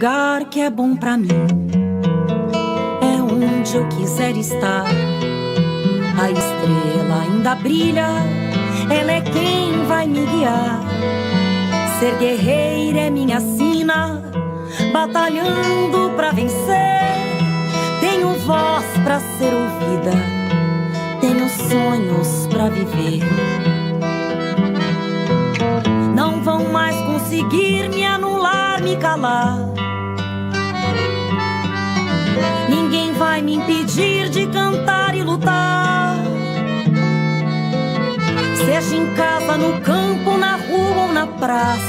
lugar que é bom pra mim, é onde eu quiser estar. A estrela ainda brilha, ela é quem vai me guiar. Ser guerreira é minha sina, batalhando pra vencer. Tenho voz pra ser ouvida, tenho sonhos pra viver. Não vão mais conseguir me anular, me calar. Ninguém vai me impedir de cantar e lutar. Seja em casa, no campo, na rua ou na praça.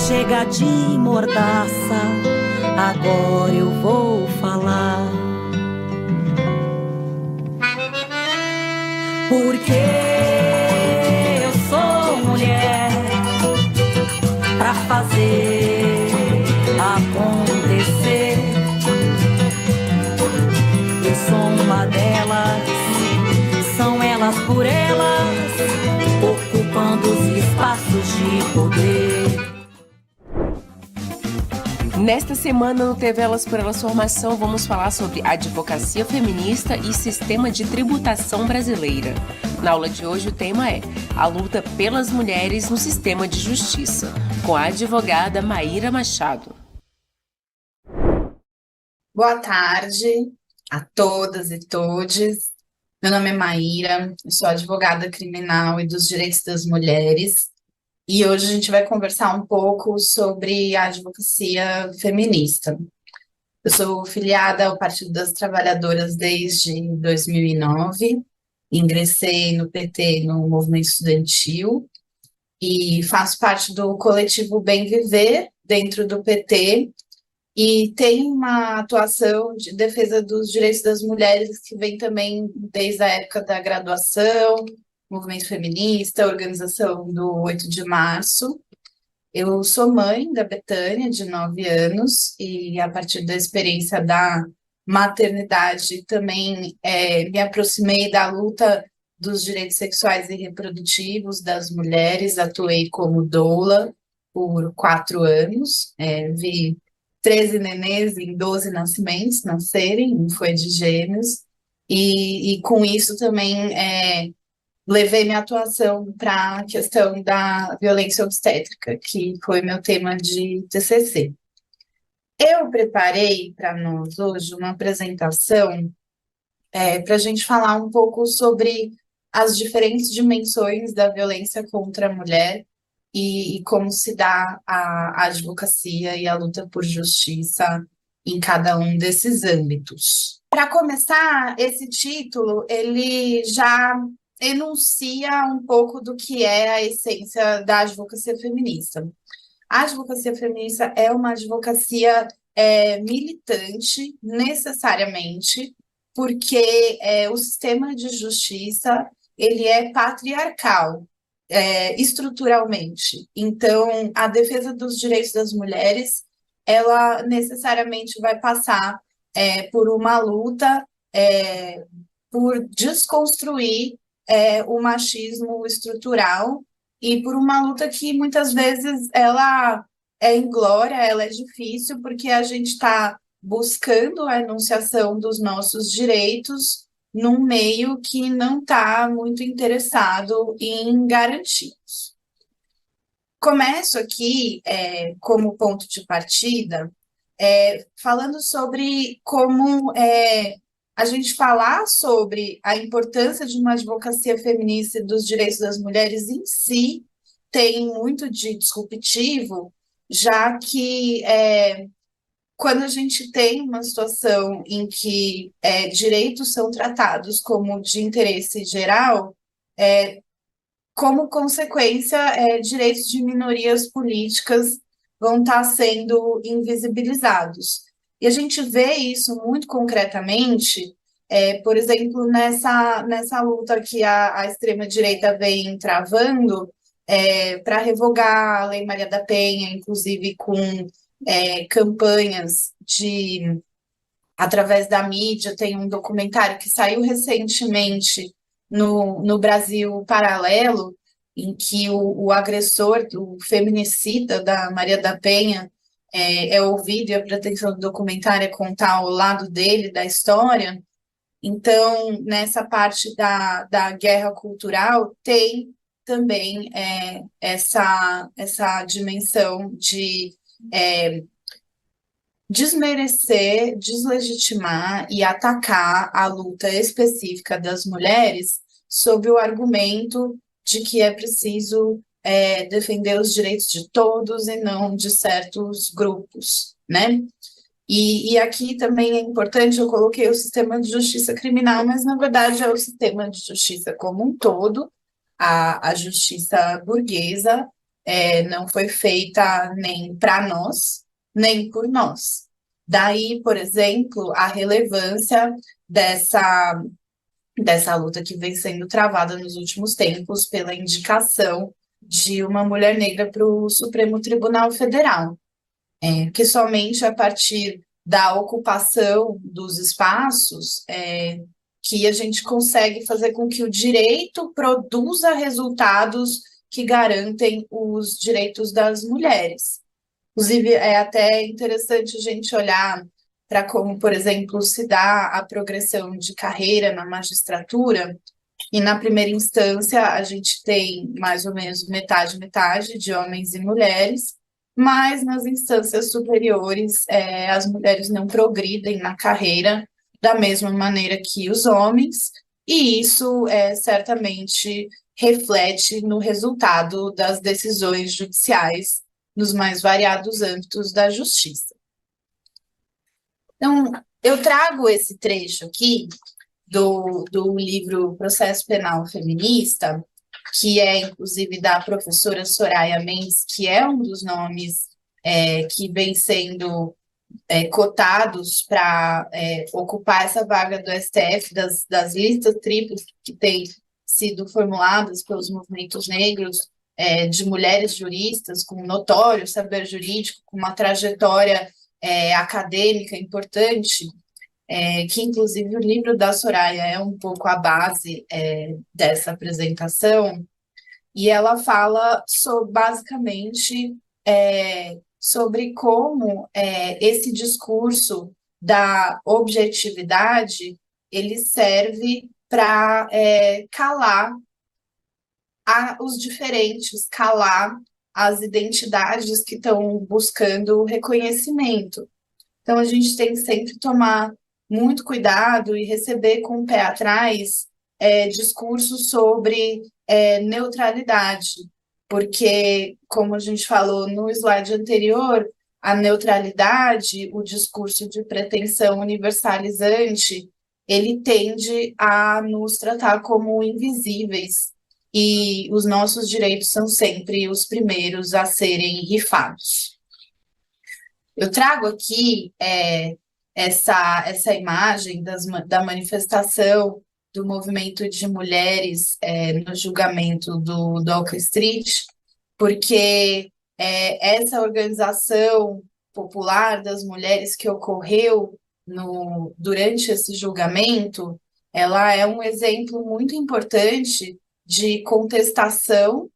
Chega de mordaça, agora eu vou falar. Porque eu sou mulher pra fazer acontecer. Eu sou uma delas, são elas por elas, ocupando os espaços de poder. Nesta semana no TV Elas por Elas Formação vamos falar sobre advocacia feminista e sistema de tributação brasileira. Na aula de hoje o tema é a luta pelas mulheres no sistema de justiça, com a advogada Maíra Machado. Boa tarde a todas e todes. Meu nome é Maíra, eu sou advogada criminal e dos direitos das mulheres. E hoje a gente vai conversar um pouco sobre a advocacia feminista. Eu sou filiada ao Partido das Trabalhadoras desde 2009, ingressei no PT, no movimento estudantil, e faço parte do coletivo Bem Viver, dentro do PT, e tenho uma atuação de defesa dos direitos das mulheres que vem também desde a época da graduação, movimento feminista, organização do 8 de março. Eu sou mãe da Betânia, de 9 anos, e a partir da experiência da maternidade também me aproximei da luta dos direitos sexuais e reprodutivos das mulheres, atuei como doula por 4 anos, vi 13 nenês em 12 nascimentos nascerem, um foi de gêmeos, e com isso também levei minha atuação para a questão da violência obstétrica, que foi meu tema de TCC. Eu preparei para nós hoje uma apresentação para a gente falar um pouco sobre as diferentes dimensões da violência contra a mulher e como se dá a advocacia e a luta por justiça em cada um desses âmbitos. Para começar, esse título, ele já enuncia um pouco do que é a essência da advocacia feminista. A advocacia feminista é uma advocacia militante, necessariamente, porque o sistema de justiça ele é patriarcal, estruturalmente. Então, a defesa dos direitos das mulheres, ela necessariamente vai passar por uma luta por desconstruir o machismo estrutural e por uma luta que muitas vezes ela é inglória, ela é difícil, porque a gente está buscando a enunciação dos nossos direitos num meio que não está muito interessado em garanti-los. Começo aqui, como ponto de partida, falando sobre como a gente falar sobre a importância de uma advocacia feminista e dos direitos das mulheres em si tem muito de disruptivo, já que quando a gente tem uma situação em que direitos são tratados como de interesse geral, como consequência, direitos de minorias políticas vão estar sendo invisibilizados. E a gente vê isso muito concretamente, por exemplo, nessa luta que a extrema-direita vem travando para revogar a Lei Maria da Penha, inclusive com campanhas através da mídia. Tem um documentário que saiu recentemente no Brasil Paralelo, em que o agressor, o feminicida da Maria da Penha, é ouvido e a pretensão do documentário é contar o lado dele, da história. Então, nessa parte da guerra cultural, tem também essa dimensão de desmerecer, deslegitimar e atacar a luta específica das mulheres sob o argumento de que é preciso defender os direitos de todos e não de certos grupos, né? E aqui também é importante, eu coloquei o sistema de justiça criminal, mas na verdade é o sistema de justiça como um todo, a justiça burguesa não foi feita nem para nós, nem por nós. Daí, por exemplo, a relevância dessa luta que vem sendo travada nos últimos tempos pela indicação de uma mulher negra para o Supremo Tribunal Federal, que somente a partir da ocupação dos espaços que a gente consegue fazer com que o direito produza resultados que garantem os direitos das mulheres. Inclusive, é até interessante a gente olhar para como, por exemplo, se dá a progressão de carreira na magistratura, e na primeira instância a gente tem mais ou menos metade, metade de homens e mulheres, mas nas instâncias superiores as mulheres não progridem na carreira da mesma maneira que os homens, e isso certamente reflete no resultado das decisões judiciais nos mais variados âmbitos da justiça. Então, eu trago esse trecho aqui do livro Processo Penal Feminista, que é, inclusive, da professora Soraya Mendes, que é um dos nomes que vem sendo cotados para ocupar essa vaga do STF, das listas triplas que têm sido formuladas pelos movimentos negros, de mulheres juristas com notório saber jurídico, com uma trajetória acadêmica importante, que inclusive o livro da Soraya é um pouco a base dessa apresentação, e ela fala basicamente sobre como esse discurso da objetividade ele serve para calar os diferentes, calar as identidades que estão buscando reconhecimento. Então, a gente tem que sempre tomar muito cuidado e receber com o pé atrás discursos sobre neutralidade, porque, como a gente falou no slide anterior, a neutralidade, o discurso de pretensão universalizante, ele tende a nos tratar como invisíveis, e os nossos direitos são sempre os primeiros a serem rifados. Eu trago aqui essa imagem da manifestação do movimento de mulheres no julgamento do Doca Street, porque essa organização popular das mulheres que ocorreu durante esse julgamento, ela é um exemplo muito importante de contestação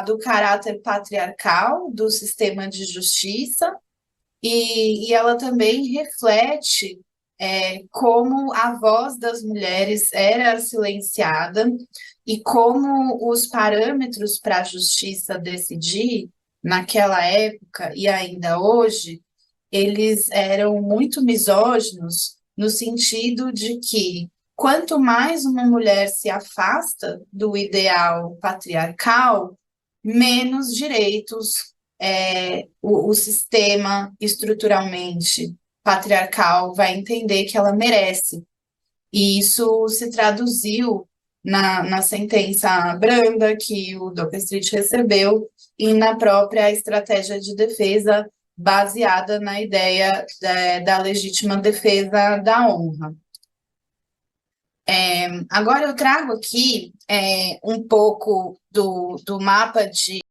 do caráter patriarcal do sistema de justiça, e ela também reflete como a voz das mulheres era silenciada e como os parâmetros para a justiça decidir, naquela época e ainda hoje, eles eram muito misóginos, no sentido de que quanto mais uma mulher se afasta do ideal patriarcal, menos direitos o sistema estruturalmente patriarcal vai entender que ela merece. E isso se traduziu na sentença branda que o Doca Street recebeu e na própria estratégia de defesa baseada na ideia da legítima defesa da honra. Agora eu trago aqui um pouco do mapa de